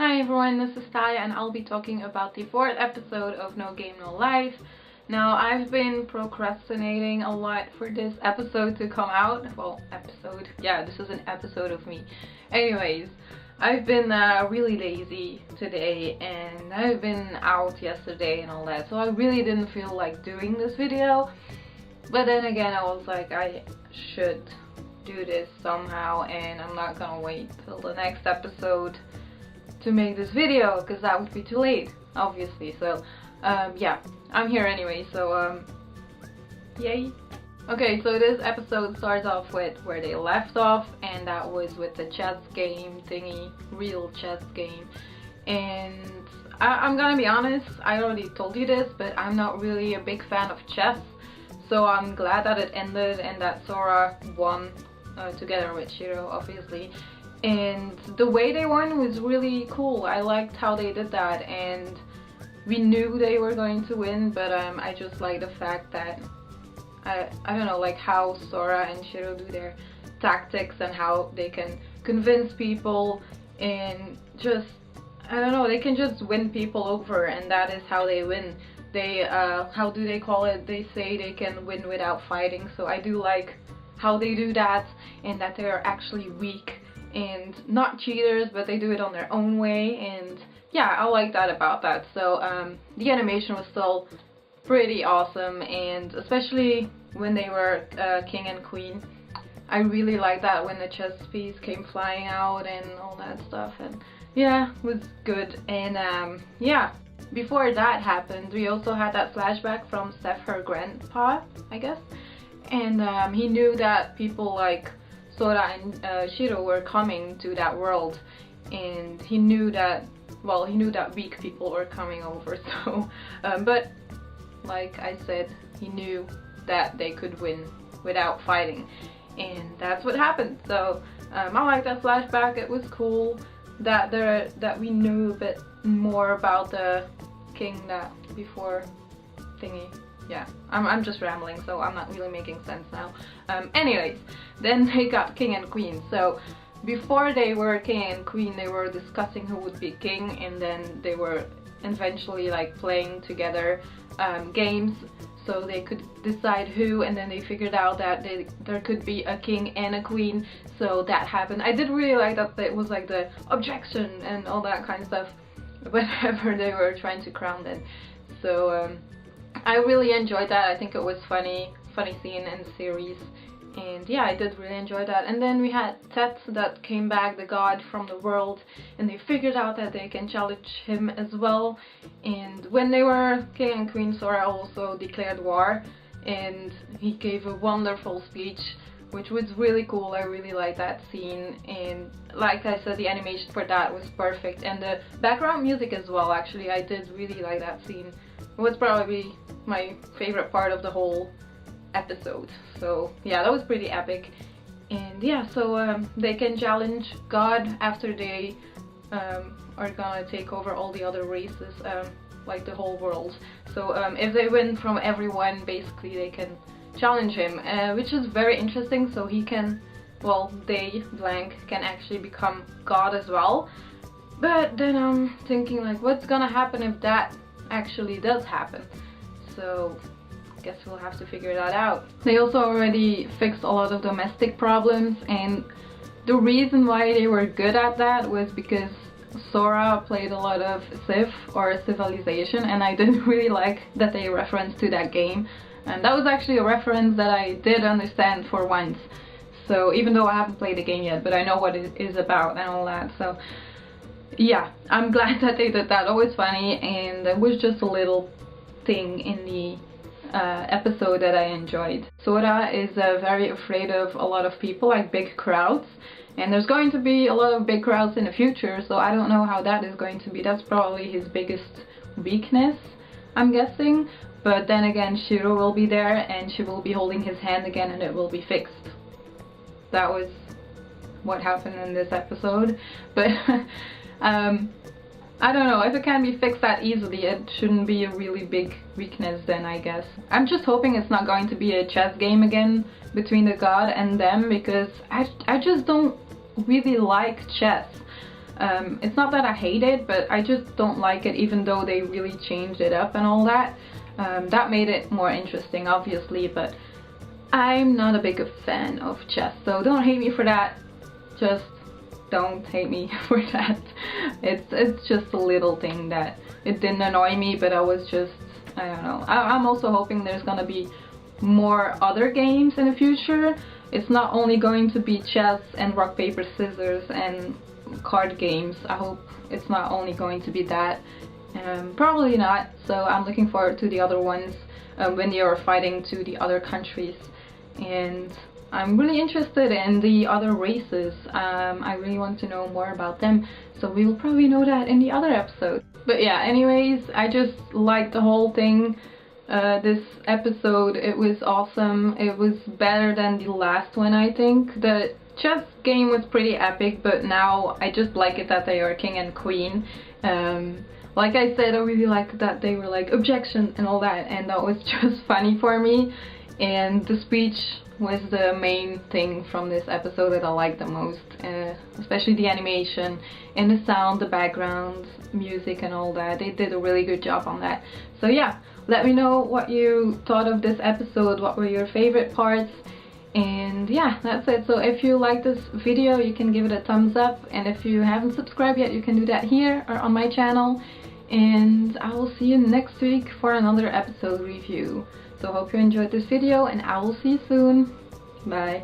Hi everyone, this is Thalia and I'll be talking about the 4th episode of No Game, No Life. Now, I've been procrastinating a lot for this episode to come out. Well, this is an episode of me. Anyways, I've been really lazy today and I've been out yesterday and all that, so I really didn't feel like doing this video. But then again, I was like, I should do this somehow and I'm not gonna wait till the next episode to make this video because that would be too late, obviously. So yeah, I'm here anyway, so yay. Okay, so this episode starts off with where they left off, and that was with the chess game thingy, real chess game. And I'm gonna be honest, I already told you this, but I'm not really a big fan of chess, so I'm glad that it ended and that Sora won together with Shiro, obviously. And the way they won was really cool. I liked how they did that, and we knew they were going to win, but I just like the fact that I don't know, like how Sora and Shiro do their tactics and how they can convince people and just, I don't know, they can just win people over, and that is how they win. They how do they call it? They say they can win without fighting, so I do like how they do that, and that they are actually weak and not cheaters, but they do it on their own way. And yeah, I like that about that. So the animation was still pretty awesome, and especially when they were king and queen, I really liked that when the chess piece came flying out and all that stuff, and yeah, it was good. And yeah, before that happened, we also had that flashback from Steph, her grandpa, I guess, and he knew that people like Sora and Shiro were coming to that world, and he knew that, well, he knew that weak people were coming over, so but like I said, he knew that they could win without fighting, and that's what happened. So I like that flashback. It was cool that we knew a bit more about the king that before thingy. Yeah, I'm just rambling, so I'm not really making sense now. Anyways, then they got king and queen. So before they were king and queen, they were discussing who would be king, and then they were eventually like playing together games so they could decide who, and then they figured out that there could be a king and a queen, so that happened. I did really like that it was like the objection and all that kind of stuff whenever they were trying to crown them. So I really enjoyed that. I think it was funny scene in the series, and yeah, I did really enjoy that. And then we had Tet that came back, the god from the world, and they figured out that they can challenge him as well. And when they were king and queen, Sora also declared war, and he gave a wonderful speech, which was really cool. I really liked that scene, and like I said, the animation for that was perfect, and the background music as well. Actually, I did really like that scene. It was probably my favorite part of the whole episode. So yeah, that was pretty epic. And yeah, so they can challenge God after they are gonna take over all the other races, like the whole world. So if they win from everyone, basically they can challenge him, which is very interesting. So he can, well, they blank can actually become God as well. But then I'm thinking, like, what's gonna happen if that actually does happen? So I guess we'll have to figure that out. They also already fixed a lot of domestic problems, and the reason why they were good at that was because Sora played a lot of Civ or Civilization, and I didn't really like that they referenced to that game, and that was actually a reference that I did understand for once. So even though I haven't played the game yet, but I know what it is about and all that. So yeah, I'm glad that they did that. It was funny, and it was just a little thing in the episode that I enjoyed. Sora is very afraid of a lot of people, like big crowds, and there's going to be a lot of big crowds in the future, so I don't know how that is going to be. That's probably his biggest weakness, I'm guessing. But then again, Shiro will be there, and she will be holding his hand again, and it will be fixed. That was what happened in this episode. But I don't know, if it can be fixed that easily, it shouldn't be a really big weakness then, I guess. I'm just hoping it's not going to be a chess game again between the god and them, because I just don't really like chess. It's not that I hate it, but I just don't like it, even though they really changed it up and all that. That made it more interesting, obviously, but I'm not a big fan of chess, so don't hate me for that. Just don't hate me for that. It's just a little thing that it didn't annoy me, but I was just, I don't know. I'm also hoping there's gonna be more other games in the future. It's not only going to be chess and rock paper scissors and card games. I hope it's not only going to be that. Probably not, so I'm looking forward to the other ones when they are fighting to the other countries. And I'm really interested in the other races. I really want to know more about them, so we will probably know that in the other episode. But yeah, anyways, I just liked the whole thing. This episode, it was awesome. It was better than the last one, I think. The chess game was pretty epic, but now I just like it that they are king and queen. Like I said, I really like that they were like objection and all that, and that was just funny for me. And the speech was the main thing from this episode that I liked the most, especially the animation and the sound, the background music and all that. They did a really good job on that. So yeah, let me know what you thought of this episode, what were your favorite parts, and yeah, that's it. So if you like this video, you can give it a thumbs up, and if you haven't subscribed yet, you can do that here or on my channel, and I will see you next week for another episode review. So hope you enjoyed this video, and I will see you soon. Bye.